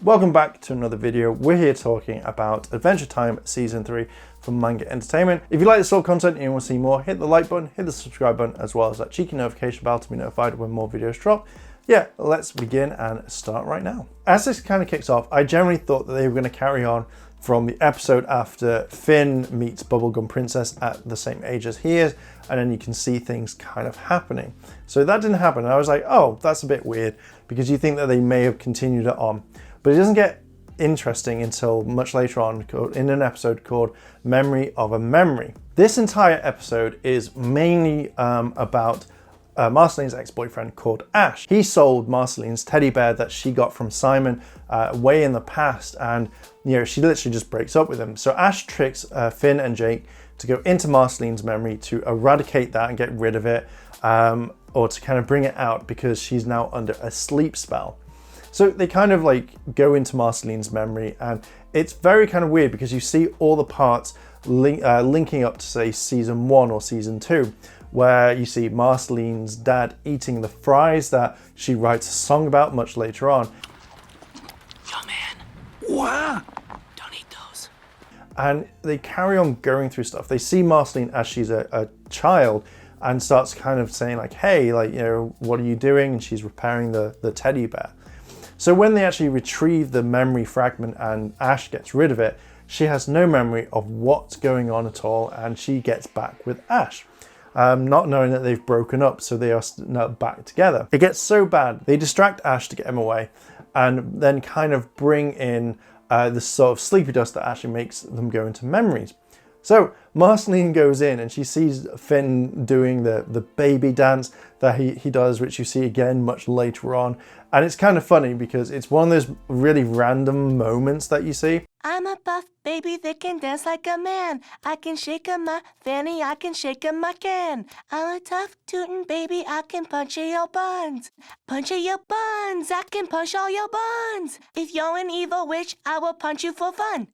Welcome back to another video. We're here talking about Adventure Time Season 3 from Manga Entertainment. If you like this sort of content and you want to see more, hit the like button, hit the subscribe button, as well as that cheeky notification bell to be notified when more videos drop. Yeah, let's begin and start right now. As this kind of kicks off, I generally thought that they were going to carry on from the episode after Finn meets Bubblegum Princess at the same age as he is, and then you can see things kind of happening. So that didn't happen, and I was like, oh, that's a bit weird, because you think that they may have continued it on. But it doesn't get interesting until much later on in an episode called Memory of a Memory. This entire episode is mainly about Marceline's ex-boyfriend called Ash. He sold Marceline's teddy bear that she got from Simon way in the past, and she literally just breaks up with him. So Ash tricks Finn and Jake to go into Marceline's memory to eradicate that and get rid of it, or to kind of bring it out because she's now under a sleep spell. So they kind of like go into Marceline's memory, and it's very kind of weird because you see all the parts linking up to, say, season 1 or season 2, where you see Marceline's dad eating the fries that she writes a song about much later on. Yo, man. What? Don't eat those. And they carry on going through stuff. They see Marceline as she's a child and starts kind of saying like, hey, like, what are you doing? And she's repairing the teddy bear. So when they actually retrieve the memory fragment and Ash gets rid of it, she has no memory of what's going on at all, and she gets back with Ash, not knowing that they've broken up, so they are now back together. It gets so bad, they distract Ash to get him away, and then kind of bring in this sort of sleepy dust that actually makes them go into memories. So Marceline goes in and she sees Finn doing the baby dance that he does, which you see again much later on. And it's kind of funny because it's one of those really random moments that you see. I'm a buff baby that can dance like a man. I can shake a my fanny, I can shake a my can. I'm a tough tootin' baby, I can punch in your buns. Punch in your buns, I can punch all your buns. If you're an evil witch, I will punch you for fun.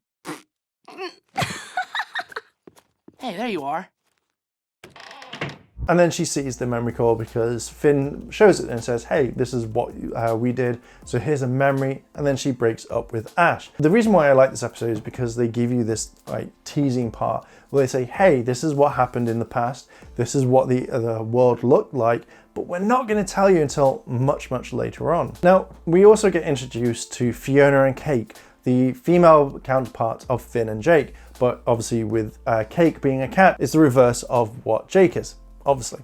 Hey, there you are. And then she sees the memory call because Finn shows it and says, hey, this is what we did, so here's a memory, and then she breaks up with Ash. The reason why I like this episode is because they give you this like teasing part where they say, hey, this is what happened in the past, this is what the world looked like, but we're not going to tell you until much, much later on. Now, we also get introduced to Fiona and Cake, the female counterpart of Finn and Jake, but obviously with Cake being a cat, it's the reverse of what Jake is, obviously.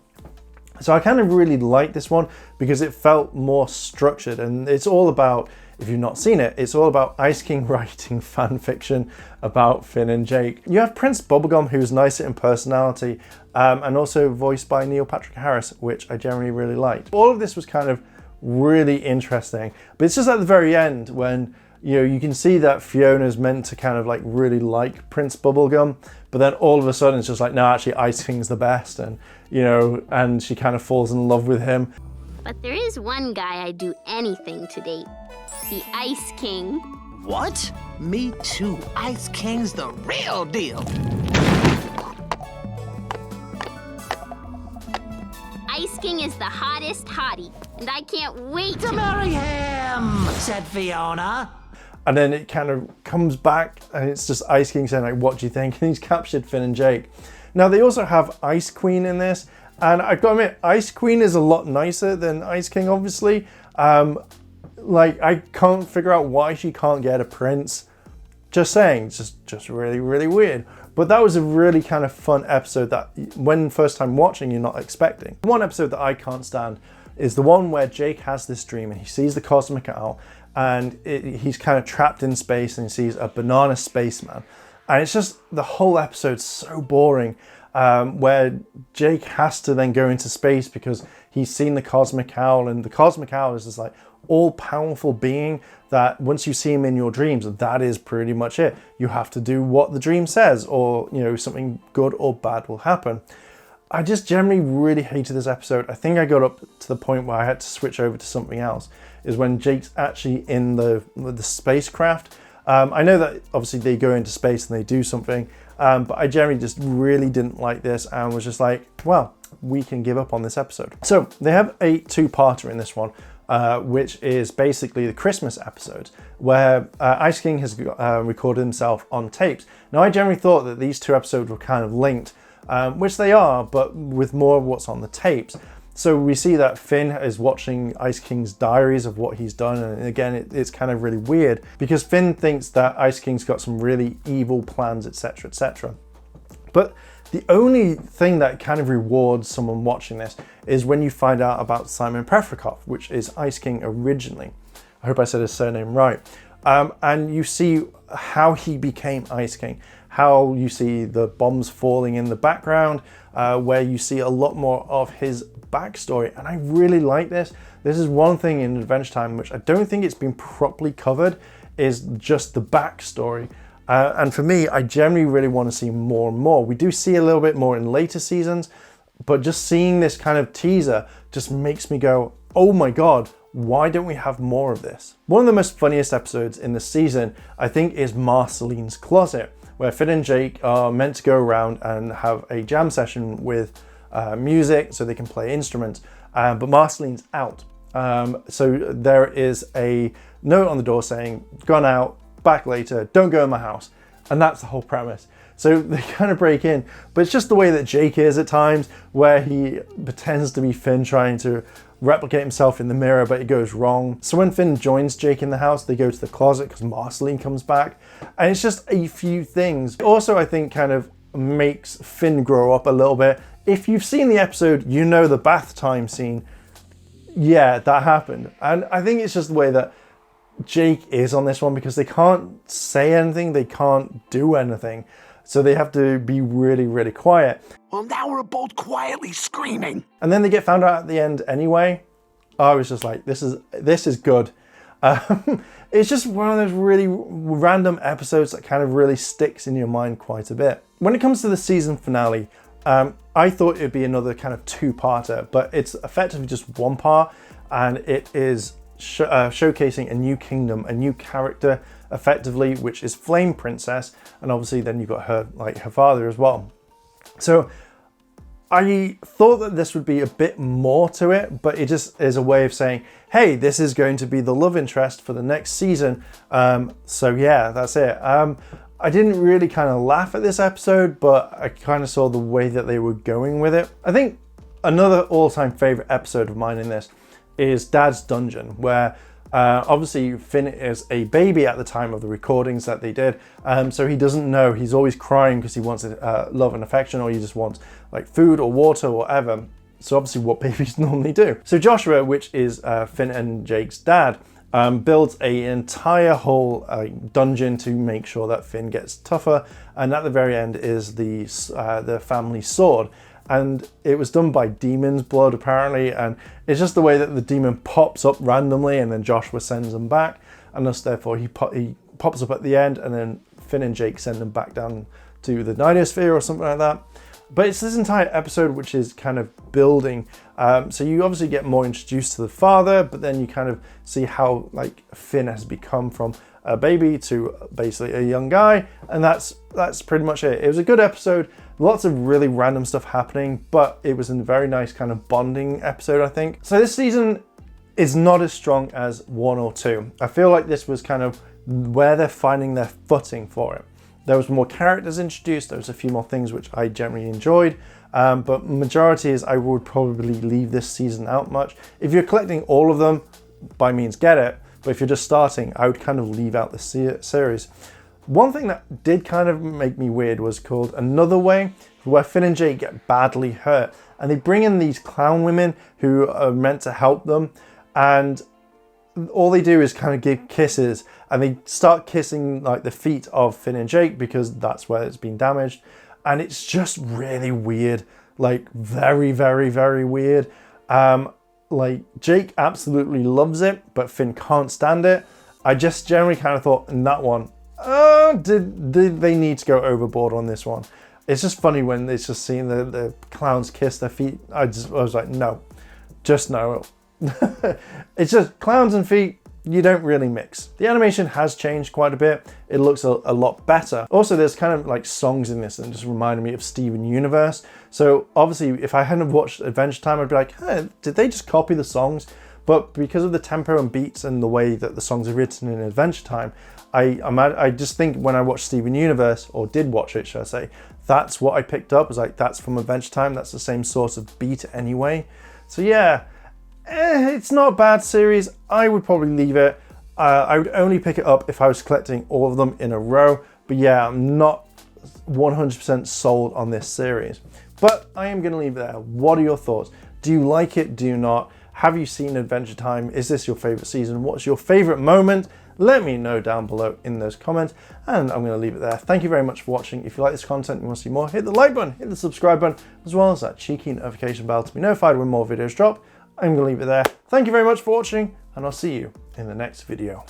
So I kind of really like this one because it felt more structured, and it's all about, if you've not seen it, it's all about Ice King writing fan fiction about Finn and Jake. You have Prince Bubblegum, who's nicer in personality, and also voiced by Neil Patrick Harris, which I generally really liked. All of this was kind of really interesting, but it's just at the very end when you can see that Fiona's meant to kind of like really like Prince Bubblegum, but then all of a sudden it's just like, no, actually Ice King's the best, and and she kind of falls in love with him. But there is one guy I'd do anything to date. The Ice King. What? Me too. Ice King's the real deal. Ice King is the hottest hottie, and I can't wait To marry him, said Fiona. And then it kind of comes back and it's just Ice King saying like, what do you think? And he's captured Finn and Jake. Now they also have Ice Queen in this, and I've got to admit, Ice Queen is a lot nicer than Ice King, obviously. Like, I can't figure out why she can't get a prince. Just saying, it's just really, really weird. But that was a really kind of fun episode that when first time watching, you're not expecting. One episode that I can't stand is the one where Jake has this dream and he sees the cosmic owl, and he's kind of trapped in space and he sees a banana spaceman. And it's just, the whole episode's so boring, where Jake has to then go into space because he's seen the cosmic owl, and the cosmic owl is this like all-powerful being that once you see him in your dreams, that is pretty much it. You have to do what the dream says, or something good or bad will happen. I just generally really hated this episode. I think I got up to the point where I had to switch over to something else, is when Jake's actually in the spacecraft. I know that obviously they go into space and they do something, but I generally just really didn't like this and was just like, well, we can give up on this episode. So they have a two-parter in this one. which is basically the Christmas episode, where Ice King has recorded himself on tapes. Now, I generally thought that these two episodes were kind of linked, which they are, but with more of what's on the tapes. So we see that Finn is watching Ice King's diaries of what he's done, and again, it's kind of really weird, because Finn thinks that Ice King's got some really evil plans, etc., etc. But the only thing that kind of rewards someone watching this is when you find out about Simon Petrikov, which is Ice King originally. I hope I said his surname right. And you see how he became Ice King, how you see the bombs falling in the background, where you see a lot more of his backstory. And I really like this. This is one thing in Adventure Time which I don't think it's been properly covered, is just the backstory. And for me, I generally really want to see more and more. We do see a little bit more in later seasons, but just seeing this kind of teaser just makes me go, oh my God, why don't we have more of this? One of the most funniest episodes in the season, I think, is Marceline's Closet, where Finn and Jake are meant to go around and have a jam session with music so they can play instruments, but Marceline's out. So there is a note on the door saying, gone out, back later, don't go in my house. And that's the whole premise. So they kind of break in, but it's just the way that Jake is at times, where he pretends to be Finn trying to replicate himself in the mirror, but it goes wrong. So when Finn joins Jake in the house, they go to the closet because Marceline comes back, and it's just a few things. Also, I think kind of makes Finn grow up a little bit. If you've seen the episode, you know the bath time scene. Yeah, that happened. And I think it's just the way that Jake is on this one, because they can't say anything, they can't do anything. So they have to be really, really quiet. Well, now we're both quietly screaming. And then they get found out at the end anyway. I was just like, this is good. It's just one of those really random episodes that kind of really sticks in your mind quite a bit. When it comes to the season finale, I thought it'd be another kind of two-parter, but it's effectively just one part, and it is showcasing a new kingdom, a new character, effectively, which is Flame Princess, and obviously then you've got her, like her father as well. So I thought that this would be a bit more to it, but it just is a way of saying, hey, this is going to be the love interest for the next season. So yeah, that's it. I didn't really kind of laugh at this episode, but I kind of saw the way that they were going with it. I think another all-time favorite episode of mine in this is Dad's Dungeon, where obviously Finn is a baby at the time of the recordings that they did, so he doesn't know. He's always crying because he wants love and affection, or he just wants like food or water or whatever. So obviously what babies normally do. So Joshua, which is Finn and Jake's dad, builds an entire whole dungeon to make sure that Finn gets tougher, and at the very end is the family sword. And it was done by demon's blood, apparently, and it's just the way that the demon pops up randomly, and then Joshua sends them back, and thus therefore he pops up at the end, and then Finn and Jake send them back down to the Ninosphere or something like that. But it's this entire episode which is kind of building. So you obviously get more introduced to the father, but then you kind of see how like Finn has become from a baby to basically a young guy, and that's pretty much it. It was a good episode. Lots of really random stuff happening, but it was a very nice kind of bonding episode, I think. So this season is not as strong as 1 or 2. I feel like this was kind of where they're finding their footing for it. There was more characters introduced, there was a few more things which I generally enjoyed, but majority is I would probably leave this season out much. If you're collecting all of them, by means get it, but if you're just starting, I would kind of leave out the series. One thing that did kind of make me weird was called Another Way, where Finn and Jake get badly hurt, and they bring in these clown women who are meant to help them, and all they do is kind of give kisses, and they start kissing like the feet of Finn and Jake because that's where it's been damaged, and it's just really weird, like very, very, very weird. Like Jake absolutely loves it, but Finn can't stand it. I just generally kind of thought in that one, did they need to go overboard on this one? It's just funny when it's just seeing the clowns kiss their feet. I was like, no, just no. It's just clowns and feet, you don't really mix. The animation has changed quite a bit. It looks a lot better. Also, there's kind of like songs in this that just reminded me of Steven Universe. So obviously, if I hadn't watched Adventure Time, I'd be like, hey, did they just copy the songs? but because of the tempo and beats and the way that the songs are written in Adventure Time, I just think when I watched Steven Universe, or did watch it, should I say, that's what I picked up. It was like, that's from Adventure Time, that's the same sort of beat anyway. So yeah, it's not a bad series. I would probably leave it. I would only pick it up if I was collecting all of them in a row. But yeah, I'm not 100% sold on this series. But I am going to leave it there. What are your thoughts? Do you like it? Do you not? Have you seen Adventure Time? Is this your favorite season? What's your favorite moment? Let me know down below in those comments, and I'm going to leave it there. Thank you very much for watching. If you like this content and want to see more, hit the like button, hit the subscribe button, as well as that cheeky notification bell to be notified when more videos drop. I'm going to leave it there. Thank you very much for watching, and I'll see you in the next video.